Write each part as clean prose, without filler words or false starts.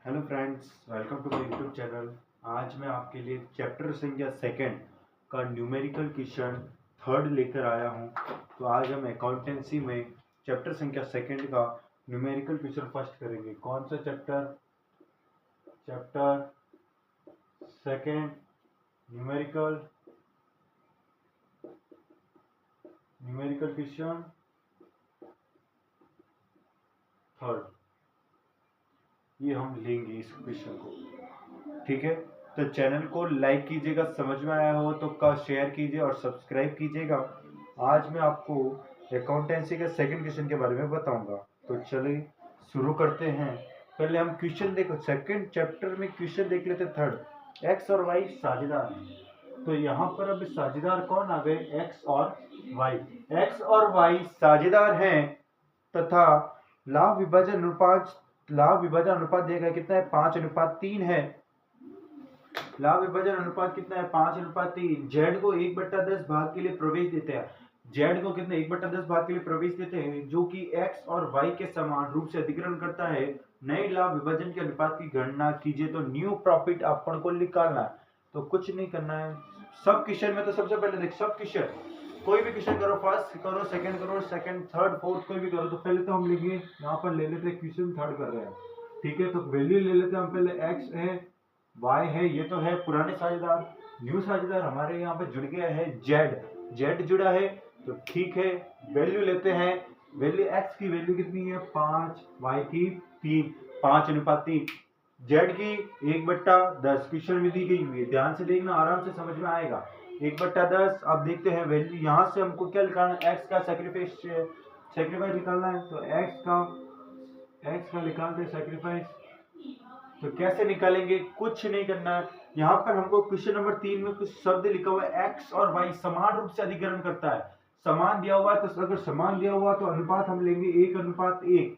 Hello friends, welcome to my YouTube channel. आज मैं आपके लिए चैप्टर संख्या सेकंड का न्यूमेरिकल क्वेश्चन थर्ड लेकर आया हूं। तो आज हम अकाउंटेंसी में चैप्टर संख्या सेकंड का न्यूमेरिकल क्वेश्चन फर्स्ट करेंगे। कौन सा chapter? Chapter second, numerical numerical question third. ये हम लेंगे इस क्वेश्चन को, ठीक है। तो चैनल को लाइक कीजिएगा, समझ में आया हो तो का शेयर कीजिए और सब्सक्राइब कीजिएगा। आज मैं आपको अकाउंटेंसी के सेकंड क्वेश्चन के बारे में बताऊंगा। तो चलिए शुरू करते हैं। पहले हम क्वेश्चन देखो, सेकंड चैप्टर में क्वेश्चन देख लेते। थर्ड, एक्स और वाई साझेदार हैं। तो यहाँ पर अब साझेदार कौन आ गए? एक्स और वाई। एक्स और वाई साझेदार हैं तथा लाभ विभाजन अनुपात दिया गया कितना है? 5:3 है। लाभ विभाजन अनुपात कितना है? 5:3। जेड को 1/10 भाग के लिए प्रवेश देते हैं। जेड को कितने? 1/10 भाग के लिए प्रवेश देते हैं, जो कि एक्स और वाई के समान रूप से अधिग्रहण करता है। नए लाभ विभाजन के अनुपात की गणना कीजिए। तो न्यू प्रॉफिट अपन को निकालना है। तो कुछ नहीं करना है। सब क्वेश्चन में तो सबसे पहले देख, सब क्वेश्चन कोई भी क्वेश्चन करो, फर्स्ट करो, सेकंड करो, सेकंड थर्ड फोर्थ कोई भी करो। तो पहले तो हम लेंगे, यहाँ पर ले लेते हैं क्वेश्चन थर्ड कर रहे हैं, ठीक है। तो वैल्यू ले लेते हैं हम पहले। एक्स है, वाई है, ये तो है पुराने साझेदार। न्यू साझेदार हमारे यहाँ पे जुड़ गया है जेड। जेड जुड़ा है तो ठीक है। वैल्यू लेते हैं। वैल्यू एक्स की वैल्यू कितनी है? 5, वाई की 3, 5:3। जेड की 1/10 क्वेश्चन में दी गई हुई है, ध्यान से देखना, आराम से समझ में आएगा। 1/10। अब देखते हैं वैल्यू, यहाँ से हमको क्या निकालना है? एक्स का सेक्रीफाइस निकालना है। तो एक्स का निकालते हैं सेक्रीफाइस। तो कैसे निकालेंगे? कुछ नहीं करना है। यहाँ पर हमको क्वेश्चन नंबर 3 में कुछ शब्द लिखा हुआ है, एक्स और वाई समान रूप से अधिग्रहण करता है। समान दिया हुआ है तो अगर समान दिया हुआ तो अनुपात हम लेंगे 1:1।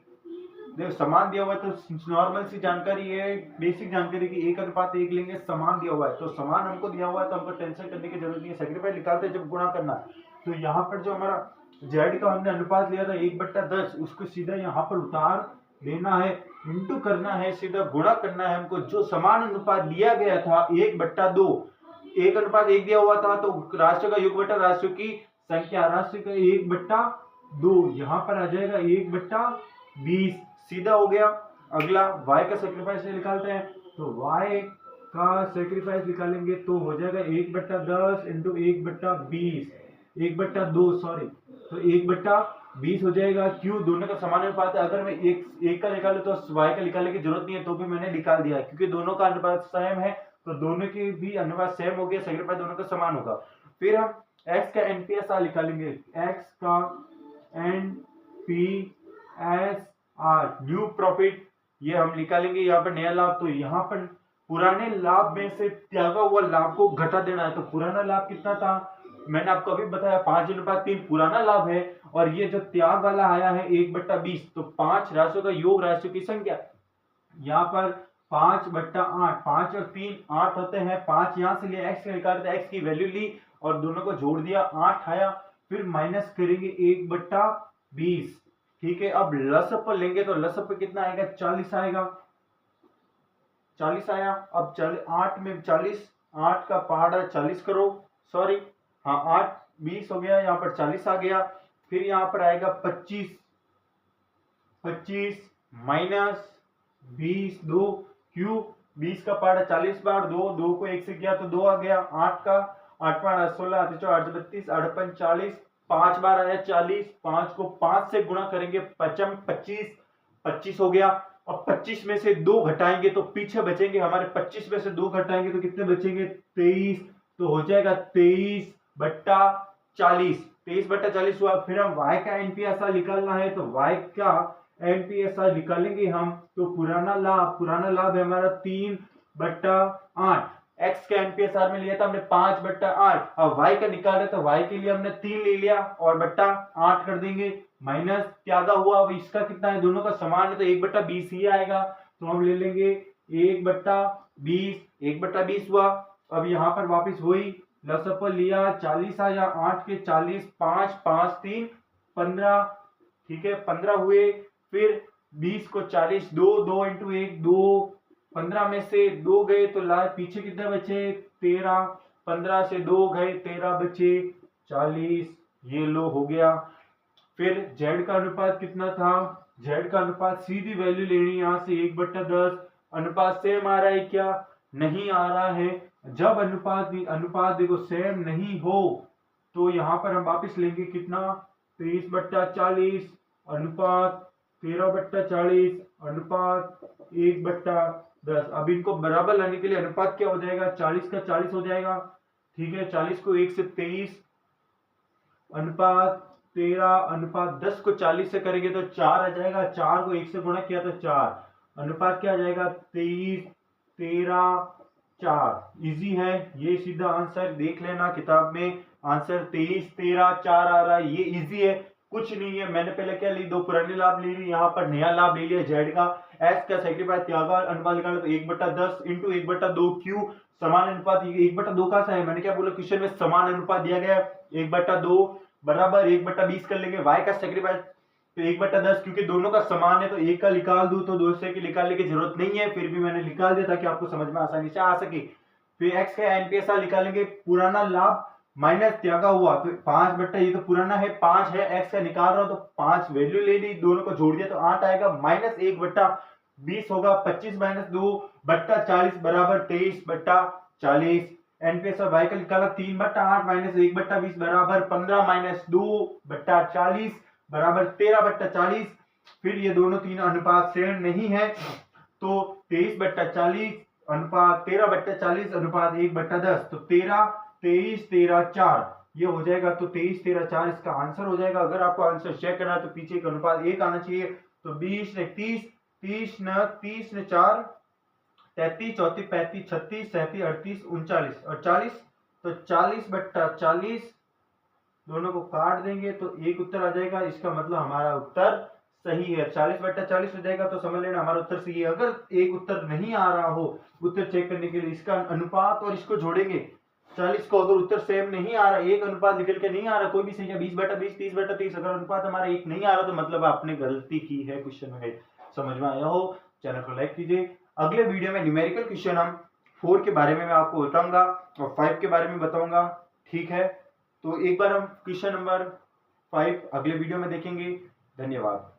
देखो समान दिया हुआ है तो नॉर्मल सी जानकारी है, बेसिक जानकारी की 1:1 लेंगे। समान दिया हुआ है तो समान हमको दिया हुआ है, तो हमको टेंशन करने की जरूरत नहीं है। सेक्रीफाइस निकालते जब गुणा करना है। तो यहाँ पर जो हमारा जेड का हमने अनुपात लिया था 1/10, उसको सीधा यहाँ पर उतार लेना है, इंटू करना है, सीधा गुणा करना है हमको। जो समान अनुपात दिया गया था 1/2, 1:1 दिया हुआ था, तो राशियों का योग बटा राशियों की संख्या, राशि का 1/2 यहाँ पर आ जाएगा 1/20, सीधा हो गया। अगला y का सेक्रीफाइस निकालते हैं। तो y का सेक्रीफाइस निकालेंगे तो हो जाएगा 1/10 इंटू 1/20, 1/2 सॉरी, तो 1/20 हो जाएगा। क्यों? दोनों का समान अनुपात है। अगर मैं एक का निकालूं तो y का निकालने की जरूरत नहीं है, तो भी मैंने निकाल दिया क्योंकि दोनों का अनुपात सेम है। तो दोनों की भी अनुपात सेम हो गया, सेक्रीफाइस दोनों का समान होगा। फिर हम x का एनपीएसआर निकालेंगे। x का एनपीएसआर न्यू प्रॉफिट, ये हम निकालेंगे। यहाँ पर नया लाभ, तो यहाँ पर पुराने लाभ में से त्यागा हुआ लाभ को घटा देना है। तो पुराना लाभ कितना था? मैंने आपको अभी बताया 5:3 पुराना लाभ है, और ये जो त्याग वाला आया है 1/20। तो 5 राशियों का योग, राशियों की संख्या, यहाँ पर 5/8, 5 और 3 8 होते हैं। 5 यहाँ से लिया, एक्स निकालते, एक्स की वैल्यू ली और दोनों को जोड़ दिया, 8 आया। फिर माइनस करेंगे 1/20, ठीक है। अब लसअप लेंगे तो लसअप कितना आएगा? 40 आएगा, 40 आया। अब 8 में 40, 8 का पहाड़ा 40 करो, सॉरी, हाँ 8 20 हो गया, यहाँ पर 40 आ गया। फिर यहाँ पर आएगा 25 माइनस 20, 2 क्यों? 20 का पहाड़ा 40 बार, 2 को 1 से किया तो 2 आ गया। 8 का 8 बार 16, 8 32, 8 40, 5 बार आया 40, 5 को 5 से गुणा करेंगे, 25 हो गया। अब 25 में से 2 घटाएंगे तो पीछे बचेंगे हमारे, 25 में से 2 घटाएंगे तो कितने बचेंगे? 23। तो हो जाएगा 23/40, 23/40 हुआ। फिर हम y का एनपीएसआर निकालना है, तो y का एनपीएसआर निकालेंगे हम। तो पुराना लाभ है हमारा 3/8। x का एनपीएसआर में लिया था हमने 5/8। अब y का निकाल रहे तो y के लिए हमने 3 ले लिया और बट्टा 8 कर देंगे, माइनस त्यागा हुआ। अब इसका कितना है? दोनों का समान है तो 1/20 ही आएगा। तो हम ले लेंगे 1/20, 1/20 हुआ। अब यहाँ पर वापिस वही लसअप लिया, 40 आया, 8 के 40, 5 5 3 15, ठीक है, 15 हुए। फिर 20 को 40, 2 इंटू 1 2, 15 में से 2 गए तो पीछे कितने बचे 13, 15 से 2 गए 13 बचे 40, ये लो हो गया। फिर जेड का अनुपात कितना था, जेड का अनुपात सीधी वैल्यू लेनी यहाँ से 1/10। अनुपात सेम आ रहा है क्या, नहीं आ रहा है। जब अनुपात देखो सेम नहीं हो तो यहाँ पर हम वापिस लेंगे कितना 23/40 अनुपात 13/40 अनुपात 1/10। अब इनको बराबर लाने के लिए अनुपात क्या हो जाएगा 40 का 40 हो जाएगा, ठीक है। 40 को 1 से 23 अनुपात 13 अनुपात 10 को 40 से करेंगे तो 4 आ जाएगा, 4 को 1 से गुणा किया तो 4 अनुपात क्या आ जाएगा 23 13 4। इजी है ये, सीधा आंसर देख लेना किताब में, आंसर 23 13 4 आ रहा है, ये इजी है कुछ नहीं है। मैंने पहले क्या ली, दो पुराने लाभ ले ली, यहाँ पर नया लाभ ले लिया जेड का। एस का सेक्रीफाइस त्यागा अनुपात निकालना तो 1/10 इंटू 1/2 क्यू समान अनुपात 1/2 का है, मैंने क्या बोला क्वेश्चन में समान अनुपात दिया गया 1/2 बराबर 1/20 कर लेंगे। वाई का सेक्रीफाइस तो 1/10 क्योंकि दोनों का समान है तो एक का निकाल दूं तो दूसरे की निकालने की जरूरत नहीं है, फिर भी मैंने निकाल दिया ताकि आपको समझ में आसानी से आ सके। फिर एक्स का एनपीएस निकालेंगे, पुराना लाभ माइनस त्यागा हुआ तो 5 ये तो पुराना है 5 है, एक्स का निकाल रहा हूं तो 5 वैल्यू ले ली, दोनों को जोड़ दिया तो 8 आएगा, माइनस 1/20 होगा 25 - 2/40 बराबर 23/40। एनपीएस और वाई का निकाला 3/8 माइनस 1/20 बराबर 15 - 2/40 बराबर 13/40। फिर ये दोनों तीन अनुपात सेम नहीं है तो 23/40 अनुपात 13/40 अनुपात 1/10 तो 13 23 13 4 ये हो जाएगा, तो 23 13 4 इसका आंसर हो जाएगा। अगर आपको आंसर चेक करना है तो पीछे एक अनुपात 1 आना चाहिए, तो 20 ने 30 30 ने 4 33 34 35 36 37 38 39 और 40 तो 40/40 दोनों को काट देंगे तो एक उत्तर आ जाएगा, इसका मतलब हमारा उत्तर सही है। 40/40 हो जाएगा तो समझ लेना हमारा उत्तर सही है। अगर एक उत्तर नहीं आ रहा हो उत्तर चेक करने के लिए इसका अनुपात और इसको जोड़ेंगे, 40 को अगर उत्तर सेम नहीं आ रहा, एक अनुपात निकल के नहीं आ रहा, कोई भी संख्या 20/20 30/30 अगर अनुपात हमारा एक नहीं आ रहा तो मतलब आपने गलती की है क्वेश्चन में। समझ में आया हो, चैनल को लाइक कीजिए। अगले वीडियो में न्यूमेरिकल क्वेश्चन हम 4 के बारे में मैं आपको बताऊंगा और 5 के बारे में बताऊंगा, ठीक है। तो एक बार हम क्वेश्चन नंबर 5 अगले वीडियो में देखेंगे। धन्यवाद।